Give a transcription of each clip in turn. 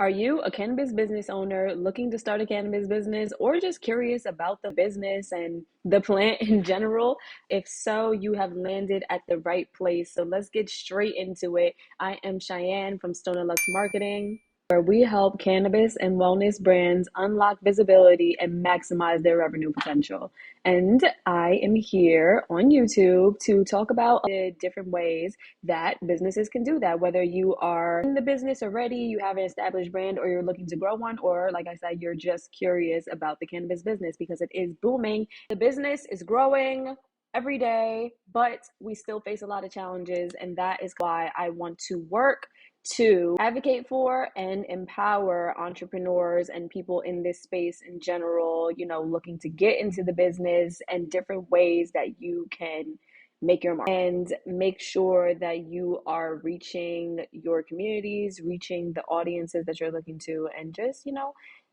Are you a cannabis business owner looking to start a cannabis business or just curious about the business and the plant in general? If so, you have landed at the right place. So let's get straight into it. I am Cheyenne from Ston'd Marketing, where we help cannabis and wellness brands unlock visibility and maximize their revenue potential. And I am here on YouTube to talk about the different ways that businesses can do that. Whether you are in the business already, you have an established brand, or you're looking to grow one, or like I said, you're just curious about the cannabis business because it is booming. The business is growing every day, but we still face a lot of challenges, and that is why I want to work to advocate for and empower entrepreneurs and people in this space in general, looking to get into the business and different ways that you can make your mark and make sure that you are reaching your communities, reaching the audiences that you're looking to, and just,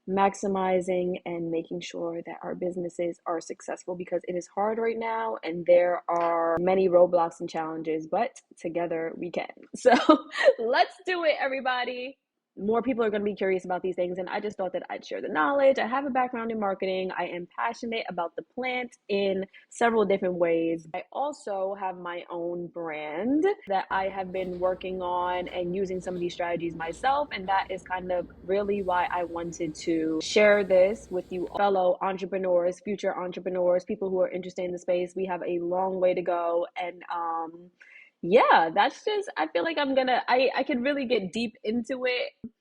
maximizing and making sure that our businesses are successful because it is hard right now and there are many roadblocks and challenges, but together we can. So let's do it, everybody. More people are going to be curious about these things, and I just thought that I'd share the knowledge. I have a background in marketing. I am passionate about the plant in several different ways. I also have my own brand that I have been working on and using some of these strategies myself, and that is kind of really why I wanted to share this with you fellow entrepreneurs, future entrepreneurs, people who are interested in the space. We have a long way to go, and yeah, that's just, I feel like I can really get deep into it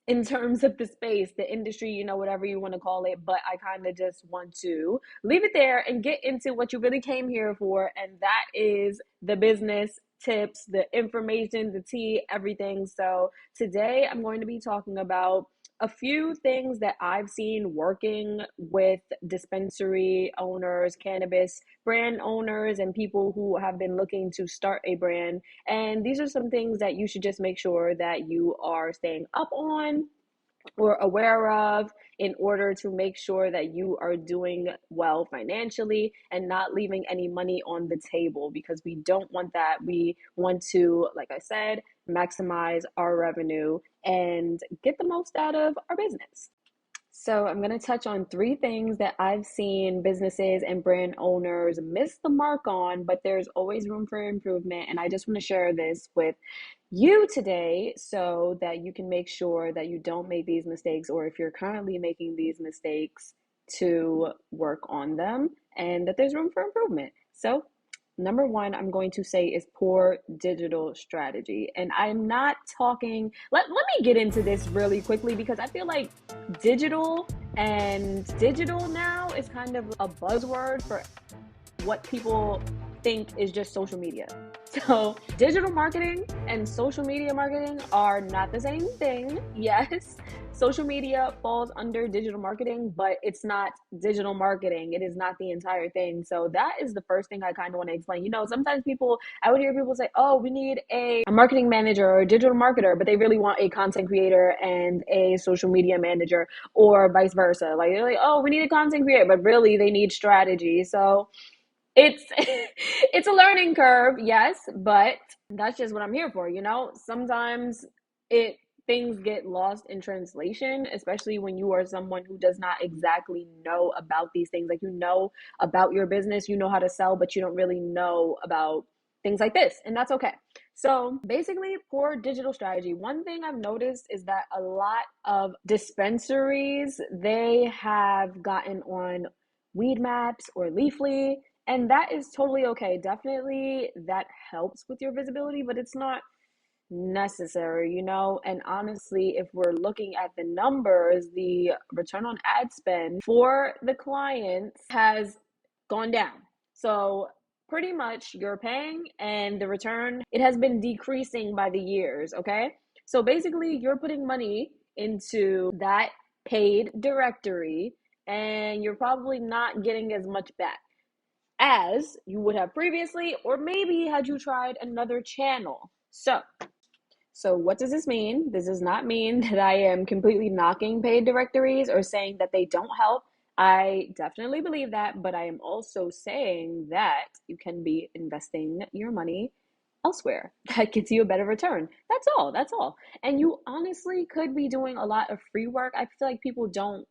in terms of the space, the industry, whatever you want to call it. But I kind of just want to leave it there and get into what you really came here for. And that is the business tips, the information, the tea, everything. So today I'm going to be talking about a few things that I've seen working with dispensary owners, cannabis brand owners, and people who have been looking to start a brand. And these are some things that you should just make sure that you are staying up on or aware of in order to make sure that you are doing well financially and not leaving any money on the table, because we don't want that. We want to, like I said, maximize our revenue and get the most out of our business. So I'm going to touch on three things that I've seen businesses and brand owners miss the mark on, but there's always room for improvement. And I just want to share this with you today so that you can make sure that you don't make these mistakes, or if you're currently making these mistakes, to work on them and that there's room for improvement. So number one, I'm going to say is poor digital strategy. And I'm not talking, let me get into this really quickly because I feel like digital now is kind of a buzzword for what people think is just social media. So digital marketing and social media marketing are not the same thing. Yes, social media falls under digital marketing, but it's not digital marketing. It is not the entire thing. So that is the first thing I kind of want to explain. Sometimes I would hear people say, oh, we need a marketing manager or a digital marketer, but they really want a content creator and a social media manager, or vice versa. Like they're like, oh, we need a content creator, but really they need strategy. So it's it's a learning curve, yes, but that's just what I'm here for. Sometimes it things get lost in translation, especially when you are someone who does not exactly know about these things. Like, about your business, you know how to sell, but you don't really know about things like this, and that's okay. So basically, poor digital strategy. One thing I've noticed is that a lot of dispensaries, they have gotten on Weed Maps or Leafly, and that is totally okay. Definitely that helps with your visibility, but it's not necessary. And honestly, if we're looking at the numbers, the return on ad spend for the clients has gone down. So pretty much you're paying and the return, it has been decreasing by the years, okay? So basically you're putting money into that paid directory and you're probably not getting as much back as you would have previously, or maybe had you tried another channel. So what does this mean? This does not mean that I am completely knocking paid directories or saying that they don't help. I definitely believe that, but I am also saying that you can be investing your money elsewhere that gets you a better return. That's all. That's all. And you honestly could be doing a lot of free work. I feel like people don't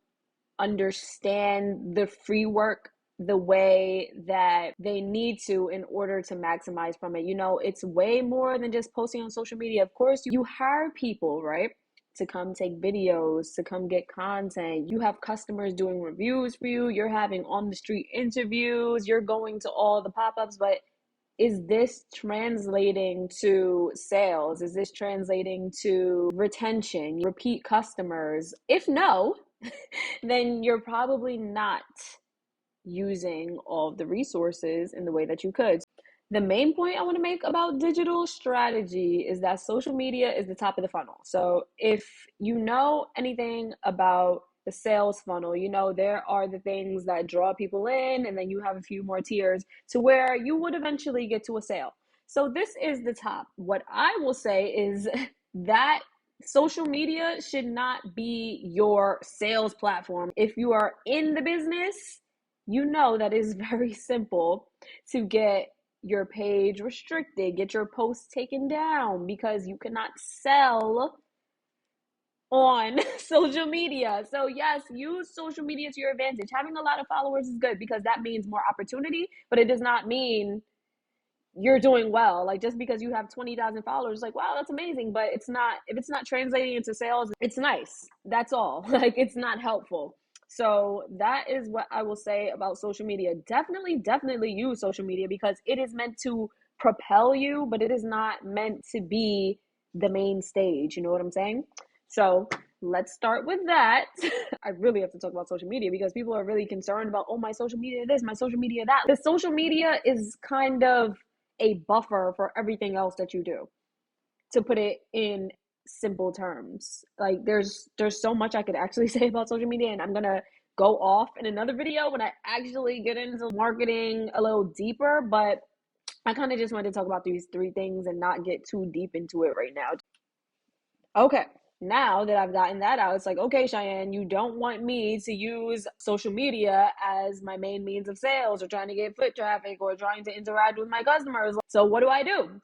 understand the free work the way that they need to in order to maximize from it. You know, it's way more than just posting on social media. Of course, you hire people, right? To come take videos, to come get content. You have customers doing reviews for you. You're having on the street interviews. You're going to all the pop-ups, but is this translating to sales? Is this translating to retention, repeat customers? If no, then you're probably not using all of the resources in the way that you could. The main point I want to make about digital strategy is that social media is the top of the funnel. So if you know anything about the sales funnel, you know there are the things that draw people in, and then you have a few more tiers to where you would eventually get to a sale. So this is the top. What I will say is that social media should not be your sales platform. If you are in the business, you know that it's very simple to get your page restricted, get your posts taken down, because you cannot sell on social media. So yes, use social media to your advantage. Having a lot of followers is good because that means more opportunity, but it does not mean you're doing well. Like, just because you have 20,000 followers, like, wow, that's amazing, but it's not, if it's not translating into sales, it's nice. That's all. Like, it's not helpful. So that is what I will say about social media. Definitely use social media because it is meant to propel you, but it is not meant to be the main stage. You know what I'm saying? So let's start with that. I really have to talk about social media because people are really concerned about, oh, my social media this, my social media that. The social media is kind of a buffer for everything else that you do, to put it in simple terms. Like, there's so much I could actually say about social media, and I'm gonna go off in another video when I actually get into marketing a little deeper, but I kind of just wanted to talk about these three things and not get too deep into it right now. Okay, now that I've gotten that out, it's like, okay, Cheyenne, you don't want me to use social media as my main means of sales, or trying to get foot traffic, or trying to interact with my customers. So what do?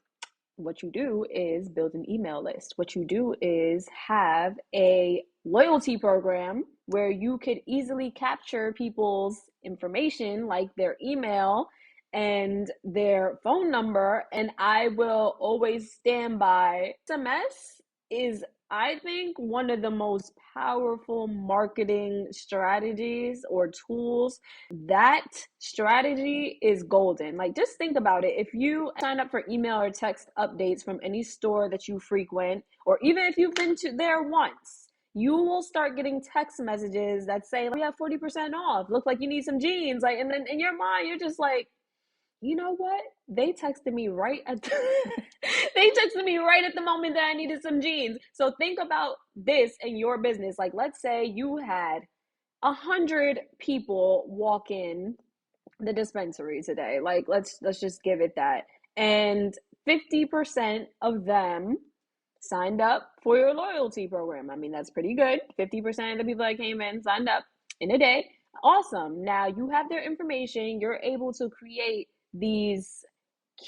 What you do is build an email list. What you do is have a loyalty program where you could easily capture people's information, like their email and their phone number, and I will always stand by. SMS is, I think, one of the most powerful marketing strategies or tools. That strategy is golden. Like, just think about it. If you sign up for email or text updates from any store that you frequent, or even if you've been to there once, you will start getting text messages that say, we have 40% off. Look like you need some jeans. Like, and then in your mind, you're just like, you know what? They texted me right at they texted me right at the moment that I needed some jeans. So think about this in your business. Like, let's say you had 100 people walk in the dispensary today. Like, let's just give it that. And 50% of them signed up for your loyalty program. I mean, that's pretty good. 50% of the people that came in signed up in a day. Awesome. Now you have their information. You're able to create these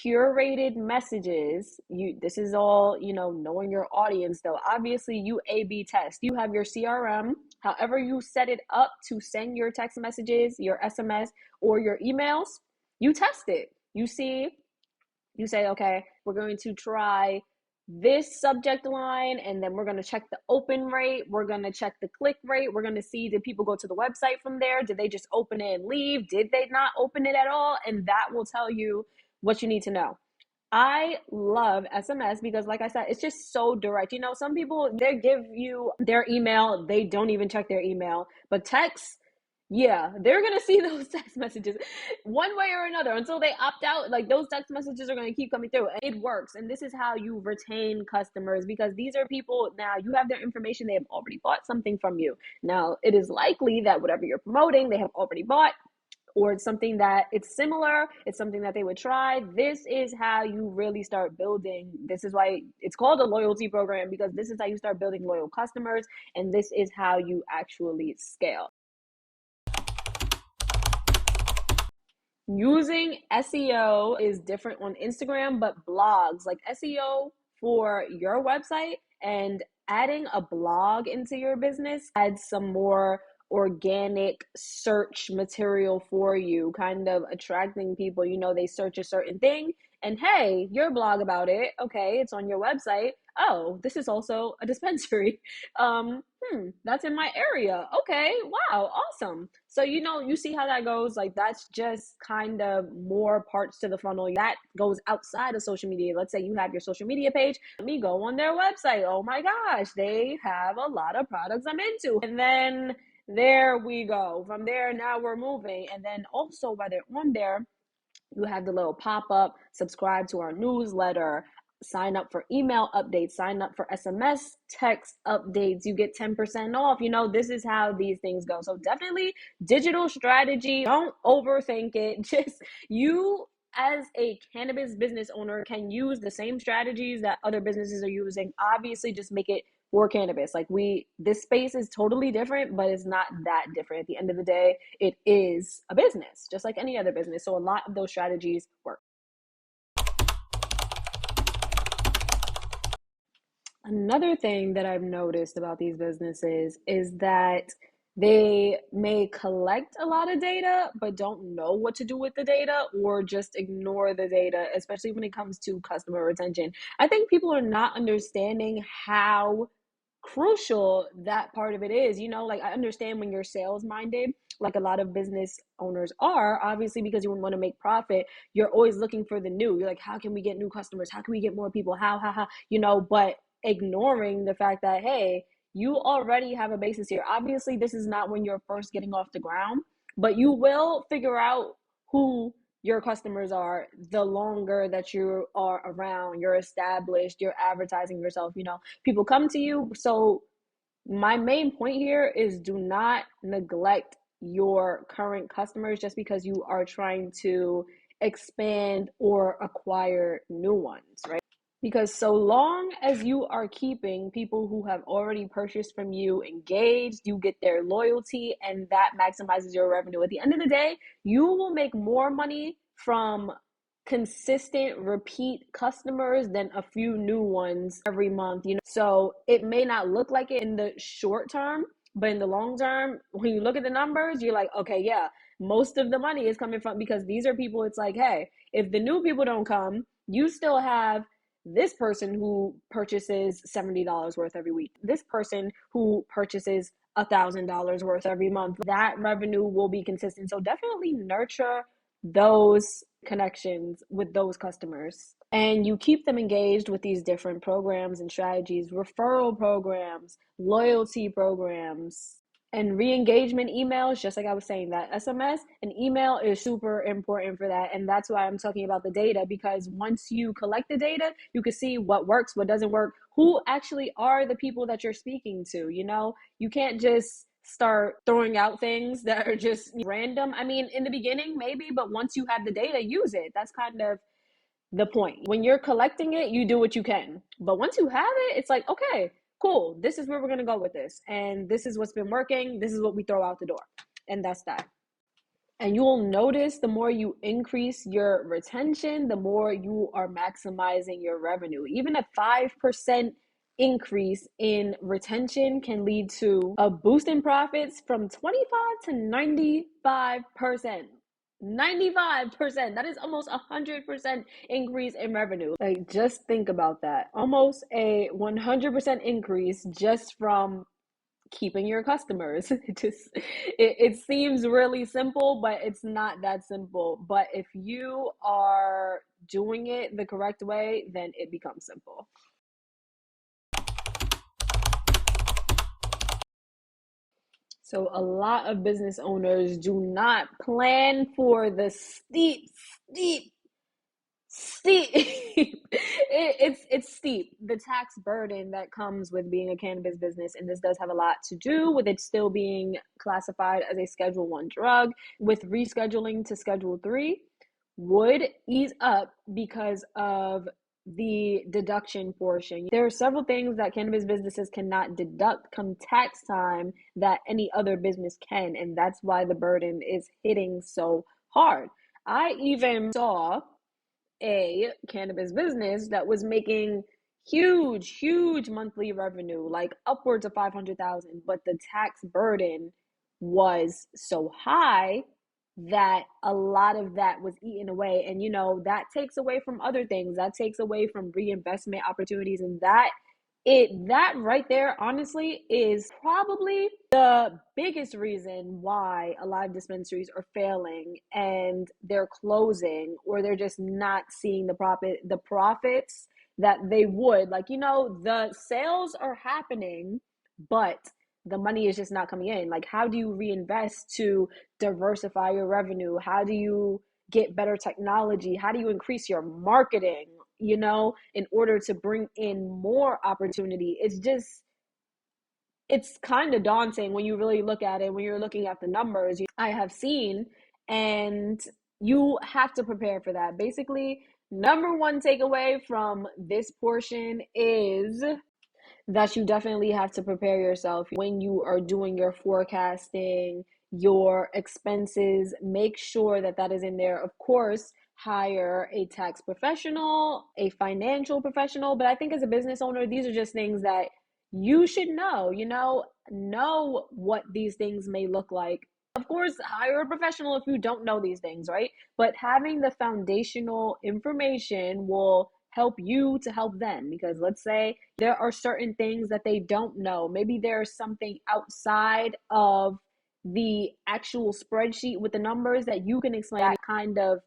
curated messages. This is all, knowing your audience, though. Obviously, you A/B test. You have your CRM, however you set it up to send your text messages, your SMS, or your emails. You test it. You say, okay, we're going to try this subject line, and then we're going to check the open rate, we're going to check the click rate, we're going to see, did people go to the website from there, did they just open it and leave, did they not open it at all? And that will tell you what you need to know. I love SMS because, like I said, it's just so direct. Some people, they give you their email, they don't even check their email, but text, yeah, they're going to see those text messages one way or another until they opt out. Like, those text messages are going to keep coming through, and it works. And this is how you retain customers, because these are people, now you have their information. They have already bought something from you. Now, it is likely that whatever you're promoting, they have already bought, or it's something that it's similar. It's something that they would try. This is how you really start building. This is why it's called a loyalty program, because this is how you start building loyal customers. And this is how you actually scale. Using SEO is different on Instagram, but blogs, like SEO for your website and adding a blog into your business adds some more organic search material for you, kind of attracting people. They search a certain thing, and hey, your blog about it. Okay, it's on your website. Oh, this is also a dispensary. That's in my area. Okay, wow, awesome. So, you see how that goes. Like, that's just kind of more parts to the funnel that goes outside of social media. Let's say you have your social media page. Let me go on their website. Oh my gosh, they have a lot of products I'm into. And then there we go. From there, now we're moving. And then also, while they're on there, you have the little pop-up, subscribe to our newsletter, sign up for email updates, sign up for SMS text updates, you get 10% off. This is how these things go. So definitely digital strategy, don't overthink it. Just you as a cannabis business owner can use the same strategies that other businesses are using. Obviously, just make it for cannabis. Like, this space is totally different, but it's not that different. At the end of the day, it is a business, just like any other business. So a lot of those strategies work. Another thing that I've noticed about these businesses is that they may collect a lot of data, but don't know what to do with the data or just ignore the data, especially when it comes to customer retention. I think people are not understanding how crucial that part of it is. Like, I understand when you're sales minded, like a lot of business owners are, obviously, because you want to make profit, you're always looking for the new. You're like, how can we get new customers? How can we get more people? How, but ignoring the fact that, hey, you already have a basis here. Obviously, this is not when you're first getting off the ground, but you will figure out who your customers are the longer that you are around, you're established, you're advertising yourself. People come to you. So my main point here is, do not neglect your current customers just because you are trying to expand or acquire new ones, right? Because so long as you are keeping people who have already purchased from you engaged, you get their loyalty, and that maximizes your revenue. At the end of the day, you will make more money from consistent repeat customers than a few new ones every month. So it may not look like it in the short term, but in the long term, when you look at the numbers, you're like, okay, yeah, most of the money is coming from, because these are people. It's like, hey, if the new people don't come, you still have this person who purchases $70 worth every week, this person who purchases $1,000 worth every month. That revenue will be consistent. So definitely nurture those connections with those customers, and you keep them engaged with these different programs and strategies, referral programs, loyalty programs, and re-engagement emails. Just like I was saying, that SMS and email is super important for that. And that's why I'm talking about the data, because once you collect the data, you can see what works, what doesn't work, who actually are the people that you're speaking to. You can't just start throwing out things that are just random. I mean, in the beginning maybe, but once you have the data, use it. That's kind of the point. When you're collecting it, you do what you can. But once you have it, it's like, okay, cool, this is where we're going to go with this. And this is what's been working. This is what we throw out the door. And that's that. And you will notice the more you increase your retention, the more you are maximizing your revenue. Even a 5% increase in retention can lead to a boost in profits from 25 to 95%. 95%. That is almost 100% increase in revenue. Like, just think about that. Almost a 100% increase just from keeping your customers. It seems really simple, but it's not that simple. But if you are doing it the correct way, then it becomes simple. So a lot of business owners do not plan for the steep steep it's steep, the tax burden that comes with being a cannabis business. And this does have a lot to do with it still being classified as a Schedule 1 drug. With rescheduling to Schedule 3 would ease up because of the deduction portion. There are several things that cannabis businesses cannot deduct come tax time that any other business can, and that's why the burden is hitting so hard. I even saw a cannabis business that was making huge monthly revenue, like upwards of 500,000, but the tax burden was so high that a lot of that was eaten away. And that takes away from other things. That takes away from reinvestment opportunities, and that right there honestly is probably the biggest reason why a lot of dispensaries are failing and they're closing, or they're just not seeing the profits that they would. Like, the sales are happening, but the money is just not coming in. Like, how do you reinvest to diversify your revenue? How do you get better technology? How do you increase your marketing, in order to bring in more opportunity? It's kind of daunting when you really look at it, when you're looking at the numbers I have seen, and you have to prepare for that. Basically, number one takeaway from this portion is that you definitely have to prepare yourself when you are doing your forecasting, your expenses. Make sure that that is in there. Of course, hire a tax professional, a financial professional. But I think as a business owner, these are just things that you should know what these things may look like. Of course, hire a professional if you don't know these things, right? But having the foundational information will help you to help them, because let's say there are certain things that they don't know. Maybe there's something outside of the actual spreadsheet with the numbers that you can explain, that kind of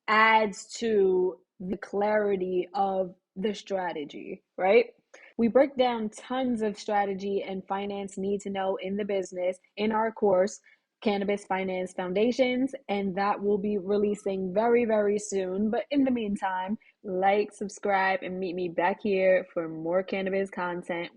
adds to the clarity of the strategy, right? We break down tons of strategy and finance need to know in the business in our course, Cannabis Finance Foundations, and that will be releasing very soon. But in the meantime, like, subscribe, and meet me back here for more cannabis content.